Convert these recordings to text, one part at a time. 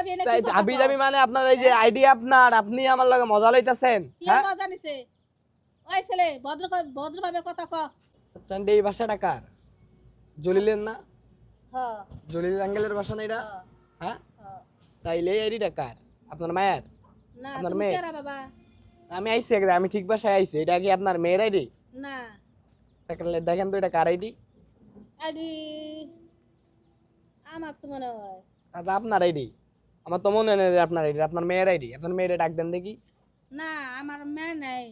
যাবি না তাই হাবি যাবি মানে আপনার এই যে আইডি আপনার, আপনি আমার লগে মজা লইতাছেন। কি মজা নিছে ওই ছেলে ভদ্রভাবে কথা ক। আচ্ছা এই ভাষাটা কার? জলিলের না? হ্যাঁ জলিল আঙ্কেলের ভাষা না এটা? হ্যাঁ হ্যাঁ হ্যাঁ। তাইলে এই আইডিটা কার? আপনার মায়ের? না আপনার তুমি মেয়ে? কেরা বাবা? আমি আইছি একদম, আমি ঠিক ভাষায় আইছি। এটা কি আপনার মেয়ের আইডি? না দেখেন তো এটা কার আইডি? আইডি আমার তো মনে হয় আচ্ছা আপনার আইডি? আমার তো মনে নেই যে আপনার আইডি, আপনার মেয়ের আইডি। আপনার মেয়েরে ডাক দেন দেখি। না আমার মেয়ে নাই।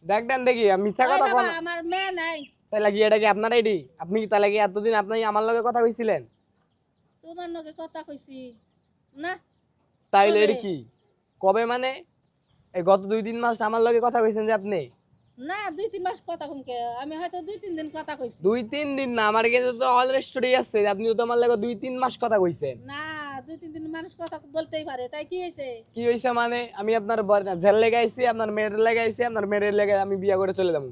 ডাক দেন দেখি, আমি মিথ্যা ওই কথা বাবা কোন? আমার মেয়ে নাই। তাহলে কি এটা কি আপনার আইডি? আপনি কি তাহলে কি এতদিন আপনি আমার লগে কথা কইছিলেন? তোমার লগে কথা কইছি না। তাইলে কবে? এটা কি কবে মানে? এই গত 2-3 মাস আমার লগে কথা কইছেন যে আপনি? না 2-3 মাস কথা কমকে আমি হয়তো 2-3 দিন কথা কইছি। 2-3 দিন না, আমার কাছে তো অল স্টোরি আছে যে আপনি তো আমার লগে 2-3 মাস কথা কইছেন। না 2-3 দিন মানুষ কথা বলতেই পারে, তাই কি হয়েছে? কি হইছে মানে? আমি আপনার জেল লেগে আইছি, আপনার মেয়ের লেগে আইছি, আপনার মেয়ের লেগে আমি বিয়া করে চলে যাবো।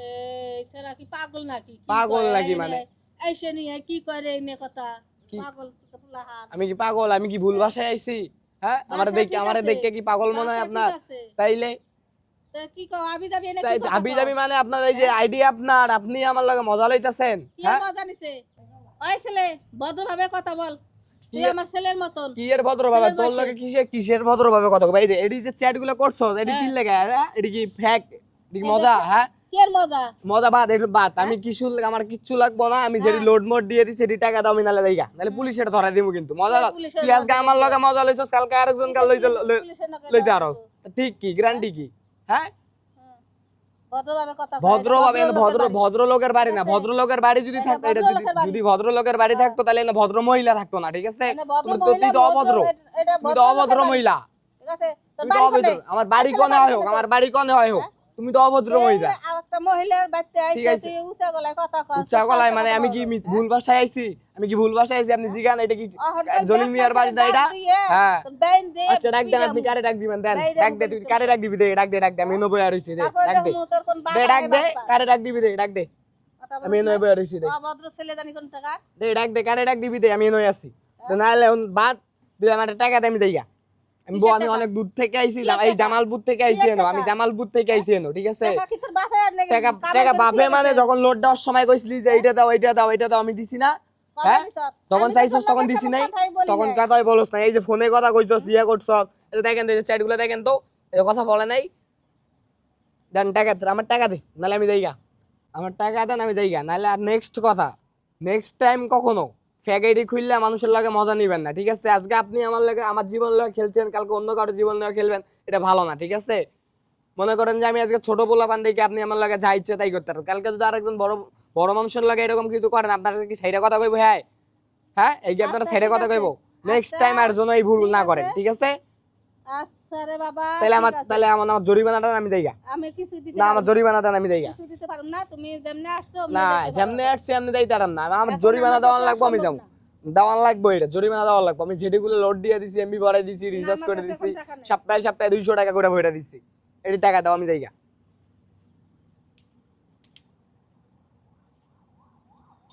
এই সেরা কি পাগল নাকি? কি পাগল কয় নাকি এই মানে? এইসে নিয়ে কি করে এই নিয়ে কথা? কি? পাগল তো ফুলাহান। আমি কি পাগল? আমি কি ভুল ভাষায় আইছি? হ্যাঁ আমার ভাষা দেখে ঠিক আমারে আছে, দেখে কি পাগল মনে হয় ভাষা আপনার? ঠিক আছে। তাইলে তা কি কও আবি যাবি না তাই কি কথা হাবি কও? যাবি মানে আপনার এই যে আইডি আপনার, আপনি আমার লগে মজা লইতাছেন। কি হ্যাঁ মজা নিছে? ওই ছেলে ভদ্রভাবে কথা বল। তুই আমার ছেলের মতন। কি এর ভদ্র বাবা? ছেলের তোর বয়সে। লগে কিসের ভদ্র ভাবে কথা কই? এই যে এডি যে চ্যাট গুলো করছস, এডি কি হ্যাঁ। লাগা? এডি কি ফেক? এডি কি এটা মজা? হ্যাঁ কি এর মজা? মজা বাদ, এটা বাদ। আমি কিছু আমার কিচ্ছু লাগবো না। আমি যেটি হ্যাঁ। লোড মোড দিয়ে দিছি সেটি টাকা দাও, আমি নালে দেইগা, নালে পুলিশের ধরা দিমু কিন্তু। মজা কে পুলিশের তুই আজকে মজা আমার লইবো? লগে মজা লইছস, কালকে আরেকজন কাল পুলিশের নকে লইতে যাওয়া আরস। লাগবো। ঠিক কি গ্যারান্টি কি? হ্যাঁ হুম। ভদ্রভাবে কথা কয়। ভদ্রভাবে এটা ভদ্রলোকের বাড়ি না, ঠিক আছে? ভদ্রলোকের বাড়ি যদি এটা থাকতো, এটা ভদ্রলোকের বাড়ি। যদি ভদ্রলোকের বাড়ি থাকতো তাহলে না ভদ্র মহিলা থাকতো না, ঠিক আছে? মানে ভদ্র তুমি তো মহিলা তুই তো অভদ্র, এটা তুমি তো অভদ্র ভদ্রলোকের বাড়ি। মহিলা, ঠিক আছে? তোর তুমি তো বাড়ি অভদ্র। কোনে? আমার বাড়ি ছেলে কোনে হয় হোক, কোনে আমার তোর? বাড়ি কোনে হয় হোক, হ্যাঁ? তুমি তো অভদ্র মহিলা। একটা মহিলার বাড়িতে ঠিক আইসা আছে, তুই উঁচা গলায় কথা কস। উচ্চা গলায় মানে আমি কি হ্যাঁ? ভুল ভাষায় আইছি? আমি কি ভুল ভাষায় আইছি? আপনি জিগান এটা কি জলিল মিয়ার বাড়ি না এটা? হ্যাঁ আচ্ছা ডাক দেন, আপনি কারে ডাক দিবেন দেন? ডাক দে, তুই কারে ডাক দিবি দে? ডাক দে, ডাক দে, আমি নবই আর হইছি দে, ডাক দে দে, ডাক দে, কারে ডাক দিবি দে? ডাক দে, আমি নবই আর হইছি দে, অভদ্র ছেলে জানি কোন টাকা। দে ডাক দে, কারে ডাক দিবি দে? আমি নই আছি না হলে বাদ তুই আমার টাকা দে, আমি দেইগা। আমি কিসের আমি টাকা? অনেক দূর থেকে আইছি, কিসের এই টাকা? জামালপুর থেকে আইছি কিসের এনো, টাকা? আমি জামালপুর থেকে আইছি এনো, ঠিক আছে? টাকা কি তোর বাপের নাকি? টাকা কামাই টাকা করে বাপে দিয়ে মানে গেছে? যখন লোড দেওয়ার সময় কইছিলি যে এইটা দাও এইটা দাও এইটা দাও, আমি দিছি না? কবে হ্যাঁ দিছত? তখন আমি তো চাইছস, তোর তখন লগে দিছি কোনো নাই? কথাই বলি তখন নাই। কথাই বলছ না, এই যে ফোনে কথা কইছস, ইয়া করছস, এটা দেখেন তো, এই চ্যাট গুলো দেখেন তো, এই কথা বলে নাই। দেন টাকা দে, আমার টাকা দে, নালে আমি যাইগা। আমার টাকা দেন, আমি যাইগা, নালে আর নেক্সট কথা, নেক্সট টাইম কখনো ফেক আইডি খুললে মানুষের লাগে মজা নিবেন না, ঠিক আছে? আজকে আপনি আমার লাগে আমার জীবন লগে খেলছেন, কালকে অন্য কারো জীবন লগে খেলবেন, এটা ভালো না, ঠিক আছে? মনে করেন যে আমি আজকে ছোট পোলাপান দেখে আপনি আমার লাগে যা ইচ্ছে তাই করতে পারেন, কালকে যদি আরেকজন বড় বড় মানুষের লাগে এরকম কিছু করেন, আপনার কি সাইডে কথা কইবো? হ্যাঁ হ্যাঁ এই কি আপনারা আচ্ছা সাইডে ঠিক কথা আছে। কইবো? নেক্সট আচ্ছা টাইম আর যেন এই ভুল ঠিক না আছে। করেন, ঠিক আছে? আচ্ছা রে বাবা তাহলে ঠিক আমার আছে। তাহলে আমার জরিমানাটা আমি যাইগা। আমি কিছু দিতে না পারব আমার না। জরিমানা দেন, আমি যাইগা। কিছু দিতে পারব না। তুমি যেমনে আসছো না অমনি যাইতে যেমনি পারো। আসছে এমনি যাইতে পারেন না, আমার এখন জরিমানা আমার দেওয়ান পক্ষে লাগবো, আমি সম্ভব যাবো। না। দেওয়ান লাগবো, এটা জরিমানা দেওয়ান লাগবো। আমি যেটিগুলো লোড দিয়ে দিছি, এমবি ভরাই দিছি, না, রিচার্জ আমার করে কাছে দিছি, এখন টাকা নেই। সপ্তাহে সপ্তাহে 200 টাকা করে ভরে দিছি, এটি টাকা দাও, আমি যাইগা।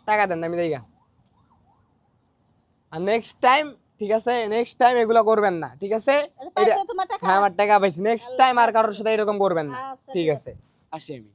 টাকা দেন, আমি যাইগা। আর নেক্সট টাইম, ঠিক আছে, নেক্সট টাইম এগুলো করবেন না, ঠিক আছে? পাইছো তোমার টাকা? হ্যাঁ আমার টাকা পাইছি, নেক্সট টাইম আর কারোর সাথে এরকম করবেন না, আচ্ছা ঠিক ঠিক আছে। আছে? আসি আমি।